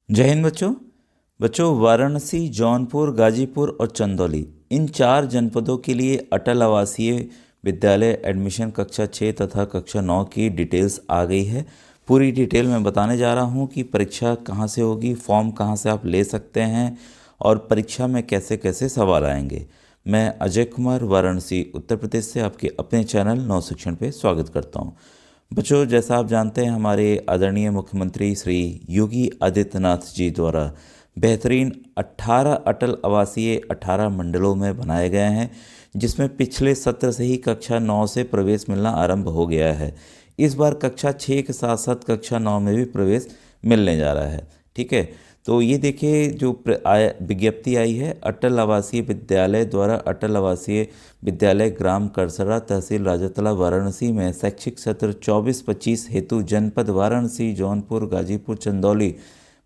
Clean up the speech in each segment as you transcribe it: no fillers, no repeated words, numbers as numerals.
जय हिंद बच्चों। वाराणसी, जौनपुर, गाजीपुर और चंदौली, इन चार जनपदों के लिए अटल आवासीय विद्यालय एडमिशन कक्षा 6 तथा कक्षा 9 की डिटेल्स आ गई है। पूरी डिटेल मैं बताने जा रहा हूँ कि परीक्षा कहाँ से होगी, फॉर्म कहाँ से आप ले सकते हैं और परीक्षा में कैसे कैसे सवाल आएंगे। मैं अजय कुमार, वाराणसी, उत्तर प्रदेश से आपके अपने चैनल नव शिक्षण पे स्वागत करता हूँ। बच्चों, जैसा आप जानते हैं, हमारे आदरणीय मुख्यमंत्री श्री योगी आदित्यनाथ जी द्वारा बेहतरीन 18 अटल आवासीय 18 मंडलों में बनाए गए हैं, जिसमें पिछले सत्र से ही कक्षा 9 से प्रवेश मिलना आरंभ हो गया है। इस बार कक्षा 6 के साथ साथ कक्षा 9 में भी प्रवेश मिलने जा रहा है। ठीक है, तो ये देखिए जो विज्ञप्ति आई है, अटल आवासीय विद्यालय द्वारा अटल आवासीय विद्यालय ग्राम करसरा, तहसील राजतला, वाराणसी में शैक्षिक सत्र 24-25 हेतु जनपद वाराणसी, जौनपुर, गाजीपुर, चंदौली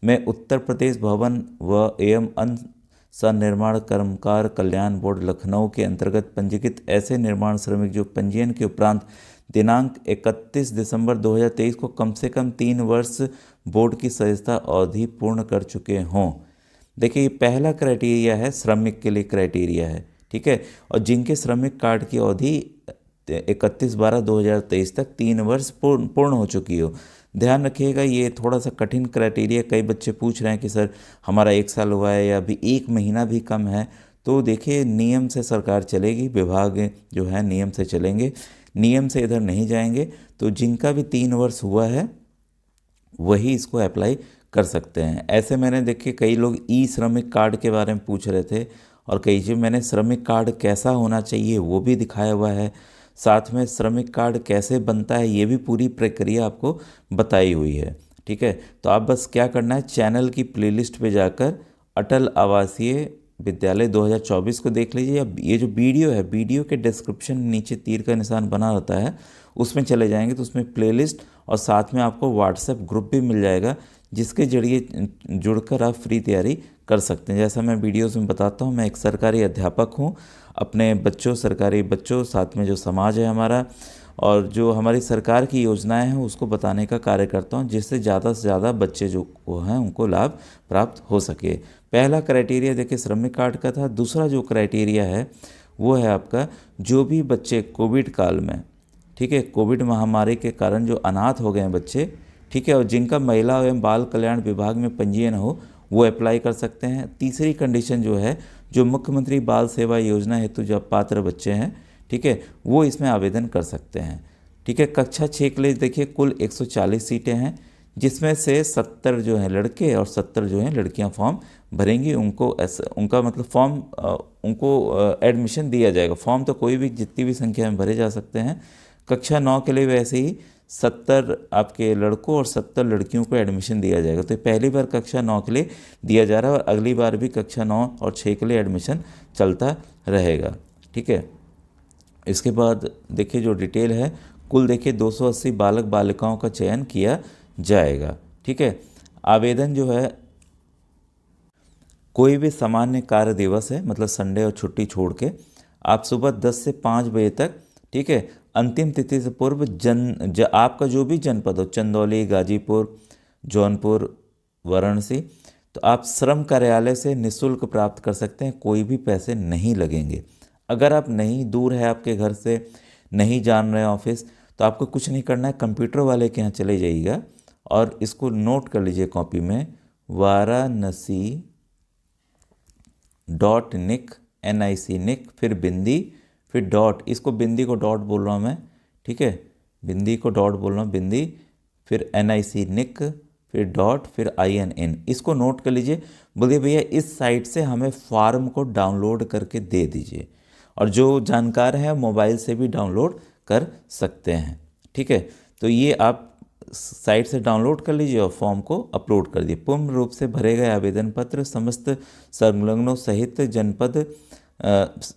में उत्तर प्रदेश भवन व एवं अन्य सनिर्माण कर्मकार कल्याण बोर्ड लखनऊ के अंतर्गत पंजीकृत ऐसे निर्माण श्रमिक जो पंजीयन के उपरांत दिनांक 31 दिसंबर 2023 को कम से कम 3 वर्ष बोर्ड की सदस्यता अवधि पूर्ण कर चुके हों। देखिए, ये पहला क्राइटेरिया है, श्रमिक के लिए क्राइटेरिया है। ठीक है, और जिनके श्रमिक कार्ड की अवधि 31/12/2023 तक 3 वर्ष पूर्ण हो चुकी हो। ध्यान रखिएगा, ये थोड़ा सा कठिन क्राइटेरिया। कई बच्चे पूछ रहे हैं कि सर हमारा 1 साल हुआ है या अभी 1 महीना भी कम है। तो देखिए, नियम से सरकार चलेगी, विभाग जो है नियम से चलेंगे, नियम से इधर नहीं जाएंगे। तो जिनका भी 3 वर्ष हुआ है वही इसको अप्लाई कर सकते हैं। ऐसे मैंने देखे कई लोग ई श्रमिक कार्ड के बारे में पूछ रहे थे, और कई जो मैंने श्रमिक कार्ड कैसा होना चाहिए वो भी दिखाया हुआ है। साथ में श्रमिक कार्ड कैसे बनता है ये भी पूरी प्रक्रिया आपको बताई हुई है। ठीक है, तो आप बस क्या करना है, चैनल की प्लेलिस्ट पे जाकर अटल आवासीय विद्यालय 2024 को देख लीजिए। अब ये जो वीडियो है, वीडियो के डिस्क्रिप्शन नीचे तीर का निशान बना होता है, उसमें चले जाएंगे तो उसमें प्लेलिस्ट और साथ में आपको व्हाट्सएप ग्रुप भी मिल जाएगा, जिसके जरिए जुड़कर आप फ्री तैयारी कर सकते हैं। जैसा मैं वीडियोस में बताता हूँ, मैं एक सरकारी अध्यापक हूँ, अपने बच्चों, सरकारी बच्चों, साथ में जो समाज है हमारा और जो हमारी सरकार की योजनाएं हैं उसको बताने का कार्य करता हूँ, जिससे ज़्यादा से ज़्यादा बच्चे जो हैं उनको लाभ प्राप्त हो सके। पहला क्राइटेरिया देखिए श्रमिक कार्ड का था। दूसरा जो क्राइटेरिया है वो है आपका, जो भी बच्चे कोविड काल में, ठीक है, कोविड महामारी के कारण जो अनाथ हो गए हैं बच्चे, ठीक है, और जिनका महिला एवं बाल कल्याण विभाग में पंजीयन हो वो अप्लाई कर सकते हैं। तीसरी कंडीशन जो है, जो मुख्यमंत्री बाल सेवा योजना हेतु जो पात्र बच्चे हैं, ठीक है, वो इसमें आवेदन कर सकते हैं। ठीक है, कक्षा 6 के लिए देखिए कुल 140 सीटें हैं, जिसमें से 70 जो हैं लड़के और 70 जो हैं लड़कियां फॉर्म भरेंगी। उनका मतलब फॉर्म उनको एडमिशन दिया जाएगा। फॉर्म तो कोई भी जितनी भी संख्या में भरे जा सकते हैं। कक्षा 9 के लिए वैसे ही 70 आपके लड़कों और 70 लड़कियों को एडमिशन दिया जाएगा। तो पहली बार कक्षा 9 के लिए दिया जा रहा है और अगली बार भी कक्षा 9 और 6 के लिए एडमिशन चलता रहेगा। ठीक है, इसके बाद देखिए जो डिटेल है, कुल देखिए 280 बालक बालिकाओं का चयन किया जाएगा। ठीक है, आवेदन जो है कोई भी सामान्य कार्य दिवस है, मतलब संडे और छुट्टी छोड़ के, आप सुबह 10 से 5 बजे तक, ठीक है, अंतिम तिथि से पूर्व आपका जो भी जनपद हो, चंदौली, गाजीपुर, जौनपुर, वाराणसी, तो आप श्रम कार्यालय से निःशुल्क प्राप्त कर सकते हैं। कोई भी पैसे नहीं लगेंगे। अगर आप नहीं, दूर है आपके घर से, नहीं जान रहे ऑफिस, तो आपको कुछ नहीं करना है, कंप्यूटर वाले के यहाँ चले जाइएगा और इसको नोट कर लीजिए कॉपी में, वाराणसी .nic, NIC निक, फिर बिंदी, फिर डॉट, इसको बिंदी को डॉट बोल रहा हूँ मैं, ठीक है, बिंदी को डॉट बोल रहा हूँ, बिंदी, फिर NIC निक, फिर डॉट, फिर INN, इसको नोट कर लीजिए। बोलिए भैया इस साइट से हमें फॉर्म को डाउनलोड करके दे दीजिए, और जो जानकार हैं मोबाइल से भी डाउनलोड कर सकते हैं। ठीक है, तो ये आप साइट से डाउनलोड कर लीजिए और फॉर्म को अपलोड कर दिए। पूर्ण रूप से भरे गए आवेदन पत्र समस्त संलग्नों सहित जनपद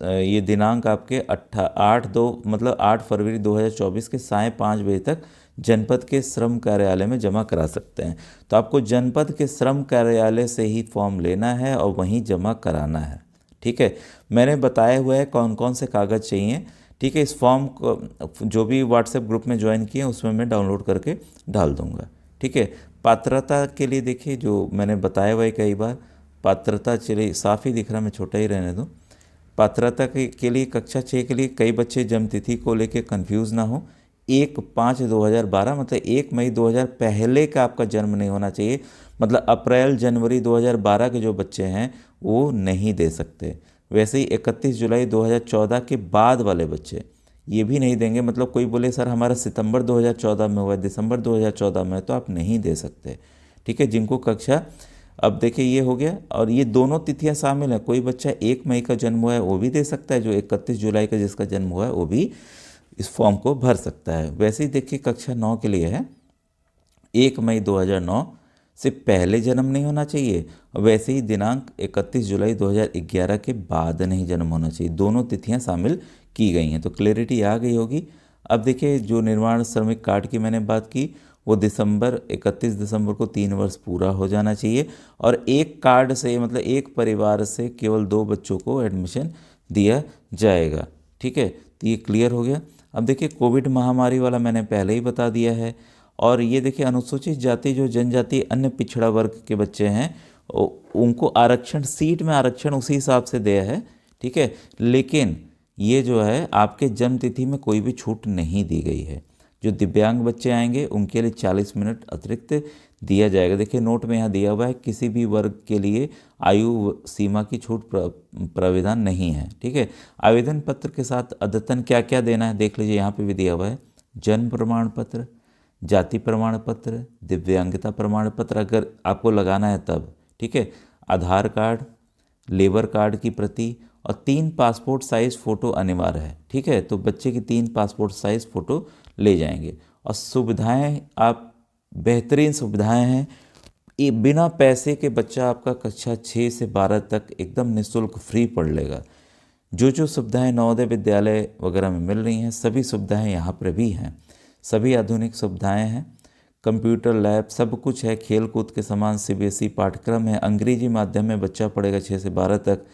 ये दिनांक आपके 8 फरवरी 2024 के साय 5 बजे तक जनपद के श्रम कार्यालय में जमा करा सकते हैं। तो आपको जनपद के श्रम कार्यालय से ही फॉर्म लेना है और वहीं जमा कराना है। ठीक है, मैंने बताया हुआ है कौन कौन से कागज़ चाहिए। ठीक है, इस फॉर्म को जो भी व्हाट्सएप ग्रुप में ज्वाइन किए उसमें मैं डाउनलोड करके डाल दूंगा। ठीक है। पात्रता के लिए देखिए जो मैंने बताया हुआ है कई बार, पात्रता चलिए साफ़ ही दिख रहा, मैं छोटा ही रहने दूँ। पात्रता के लिए कक्षा 6 के लिए कई बच्चे जन्मतिथि को लेके कंफ्यूज ना हो। 1/5/2012 मतलब 1 मई 2000 पहले का आपका जन्म नहीं होना चाहिए। मतलब अप्रैल जनवरी 2012 के जो बच्चे हैं वो नहीं दे सकते। वैसे ही 31 जुलाई 2014 के बाद वाले बच्चे ये भी नहीं देंगे। मतलब कोई बोले सर हमारा सितंबर 2014 में हुआ है, दिसंबर 2014 में है, तो आप नहीं दे सकते। ठीक है। जिनको कक्षा, अब देखिए ये हो गया, और ये दोनों तिथियां शामिल हैं। कोई बच्चा 1 मई का जन्म हुआ है वो भी दे सकता है, जो 31 जुलाई का जिसका जन्म हुआ है वो भी इस फॉर्म को भर सकता है। वैसे ही देखिए कक्षा 9 के लिए है, 1 मई 2009 से पहले जन्म नहीं होना चाहिए, और वैसे ही दिनांक 31 जुलाई 2011 के बाद नहीं जन्म होना चाहिए। दोनों तिथियां शामिल की गई हैं, तो क्लैरिटी आ गई होगी। अब देखिए जो निर्माण श्रमिक कार्ड की मैंने बात की, वो 31 दिसंबर को 3 वर्ष पूरा हो जाना चाहिए, और एक कार्ड से मतलब एक परिवार से केवल 2 बच्चों को एडमिशन दिया जाएगा। ठीक है, तो ये क्लियर हो गया। अब देखिए कोविड महामारी वाला मैंने पहले ही बता दिया है। और ये देखिए अनुसूचित जाति जो जनजाति अन्य पिछड़ा वर्ग के बच्चे हैं उनको आरक्षण, सीट में आरक्षण उसी हिसाब से दिया है। ठीक है, लेकिन ये जो है आपके जन्म तिथि में कोई भी छूट नहीं दी गई है। जो दिव्यांग बच्चे आएंगे उनके लिए 40 मिनट अतिरिक्त दिया जाएगा। देखिए नोट में यहाँ दिया हुआ है किसी भी वर्ग के लिए आयु सीमा की छूट प्राविधान नहीं है। ठीक है, आवेदन पत्र के साथ अद्यतन क्या क्या देना है देख लीजिए, यहाँ पे भी दिया हुआ है। जन्म प्रमाण पत्र, जाति प्रमाण पत्र, दिव्यांगता प्रमाण पत्र अगर आपको लगाना है तब। ठीक है, आधार कार्ड, लेबर कार्ड की प्रति और 3 पासपोर्ट साइज़ फ़ोटो अनिवार्य है। ठीक है, तो बच्चे की 3 पासपोर्ट साइज़ फ़ोटो ले जाएंगे। और सुविधाएं, आप बेहतरीन सुविधाएं हैं। ये बिना पैसे के बच्चा आपका कक्षा 6 से 12 तक एकदम निःशुल्क फ्री पढ़ लेगा। जो जो सुविधाएं नवोदय विद्यालय वगैरह में मिल रही हैं सभी सुविधाएं यहाँ पर भी हैं। सभी आधुनिक सुविधाएं हैं, कंप्यूटर लैब सब कुछ है, खेल कूद के समान सीबीएसई पाठ्यक्रम है। अंग्रेजी माध्यम में बच्चा पढ़ेगा 6 से 12 तक।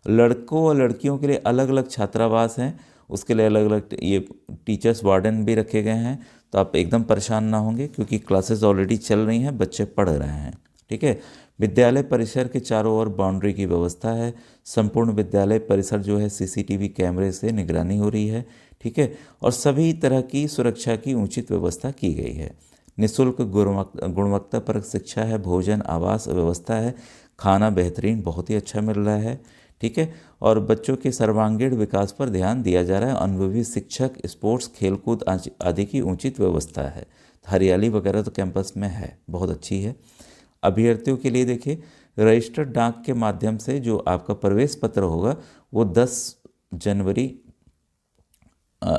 लड़कों और लड़कियों के लिए अलग अलग छात्रावास हैं, उसके लिए अलग अलग ये टीचर्स वार्डन भी रखे गए हैं। तो आप एकदम परेशान ना होंगे क्योंकि क्लासेस ऑलरेडी चल रही हैं, बच्चे पढ़ रहे हैं। ठीक है, विद्यालय परिसर के चारों ओर बाउंड्री की व्यवस्था है। संपूर्ण विद्यालय परिसर जो है सीसीटीवी कैमरे से निगरानी हो रही है। ठीक है, और सभी तरह की सुरक्षा की उचित व्यवस्था की गई है। निःशुल्क गुणवत्तापरक शिक्षा है, भोजन आवास व्यवस्था है, खाना बेहतरीन बहुत ही अच्छा मिल रहा है। ठीक है, और बच्चों के सर्वांगीण विकास पर ध्यान दिया जा रहा है। अनुभवी शिक्षक, स्पोर्ट्स, खेलकूद आदि की उचित व्यवस्था है। हरियाली वगैरह तो कैंपस में है, बहुत अच्छी है। अभ्यर्थियों के लिए देखिए रजिस्टर्ड डाक के माध्यम से जो आपका प्रवेश पत्र होगा वो 10 जनवरी,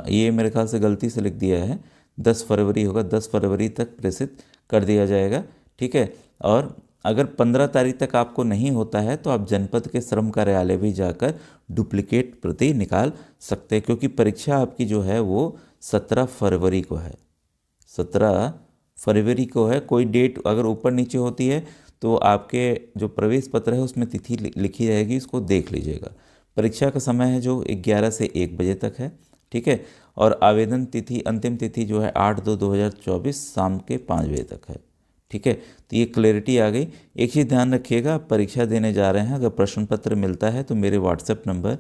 ये मेरे ख्याल से गलती से लिख दिया है, 10 फरवरी होगा, 10 फरवरी तक प्रेषित कर दिया जाएगा। ठीक है, और अगर 15 तारीख तक आपको नहीं होता है तो आप जनपद के श्रम कार्यालय भी जाकर डुप्लीकेट प्रति निकाल सकते हैं, क्योंकि परीक्षा आपकी जो है वो 17 फरवरी को है। 17 फरवरी को है। कोई डेट अगर ऊपर नीचे होती है तो आपके जो प्रवेश पत्र है उसमें तिथि लिखी रहेगी, इसको देख लीजिएगा। परीक्षा का समय है जो 11 से 1 बजे तक है। ठीक है, और आवेदन तिथि अंतिम तिथि जो है 8/2/2024 शाम के 5 बजे तक है। ठीक है, तो ये क्लैरिटी आ गई। एक चीज़ ध्यान रखिएगा, आप परीक्षा देने जा रहे हैं, अगर प्रश्न पत्र मिलता है तो मेरे व्हाट्सएप नंबर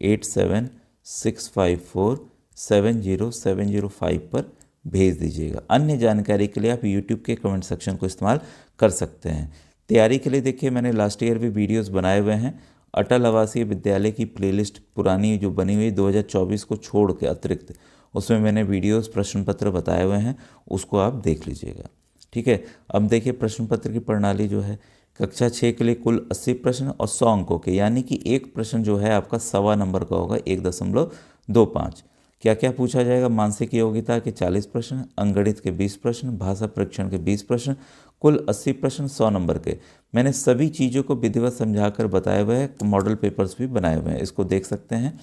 8765470705 पर भेज दीजिएगा। अन्य जानकारी के लिए आप यूट्यूब के कमेंट सेक्शन को इस्तेमाल कर सकते हैं। तैयारी के लिए देखिए मैंने लास्ट ईयर भी वीडियोस बनाए हुए हैं। अटल आवासीय विद्यालय की प्लेलिस्ट पुरानी जो बनी हुई 2024 को छोड़ के अतिरिक्त, उसमें मैंने वीडियोस प्रश्न पत्र बताए हुए हैं, उसको आप देख लीजिएगा। ठीक है, अब देखिए प्रश्न पत्र की प्रणाली जो है, कक्षा 6 के लिए कुल 80 प्रश्न और 100 अंकों के, यानी कि एक प्रश्न जो है आपका 1.25 नंबर का होगा, 1.25। क्या क्या पूछा जाएगा? मानसिक योग्यता के 40 प्रश्न, अंकगणित के 20 प्रश्न, भाषा परीक्षण के 20 प्रश्न, कुल 80 प्रश्न 100 नंबर के। मैंने सभी चीज़ों को विधिवत समझाकर बताए हुए हैं, मॉडल पेपर्स भी बनाए हुए हैं, इसको देख सकते हैं।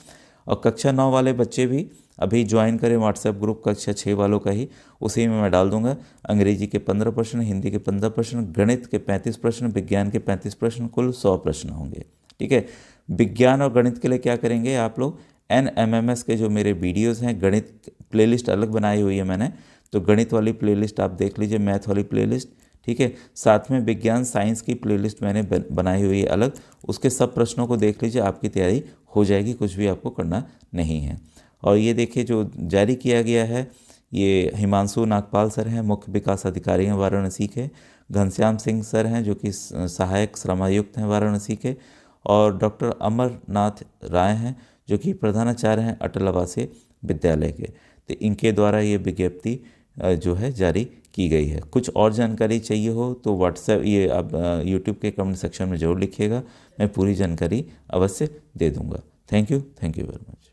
और कक्षा 9 वाले बच्चे भी अभी ज्वाइन करें व्हाट्सएप ग्रुप कक्षा 6 वालों का ही, उसी में मैं डाल दूंगा। अंग्रेजी के 15 प्रश्न, हिंदी के 15 प्रश्न, गणित के 35 प्रश्न, विज्ञान के 35 प्रश्न, कुल 100 प्रश्न होंगे। ठीक है, विज्ञान और गणित के लिए क्या करेंगे आप लोग, NMMS के जो मेरे वीडियोस हैं, गणित प्लेलिस्ट अलग बनाई हुई है मैंने, तो गणित वाली प्लेलिस्ट आप देख लीजिए, मैथ वाली प्लेलिस्ट, ठीक है। साथ में विज्ञान साइंस की प्लेलिस्ट मैंने बनाई हुई है अलग, उसके सब प्रश्नों को देख लीजिए, आपकी तैयारी हो जाएगी, कुछ भी आपको करना नहीं है। और ये देखिए जो जारी किया गया है, ये हिमांशु नागपाल सर हैं, मुख्य विकास अधिकारी हैं वाराणसी के, घनश्याम सिंह सर हैं जो कि सहायक श्रमायुक्त हैं वाराणसी के, और डॉक्टर अमरनाथ राय हैं जो कि प्रधानाचार्य हैं अटल आवासीय विद्यालय के। तो इनके द्वारा ये विज्ञप्ति जो है जारी की गई है। कुछ और जानकारी चाहिए हो तो व्हाट्सएप, ये आप यूट्यूब के कमेंट सेक्शन में ज़रूर लिखिएगा, मैं पूरी जानकारी अवश्य दे दूंगा। Thank you very much.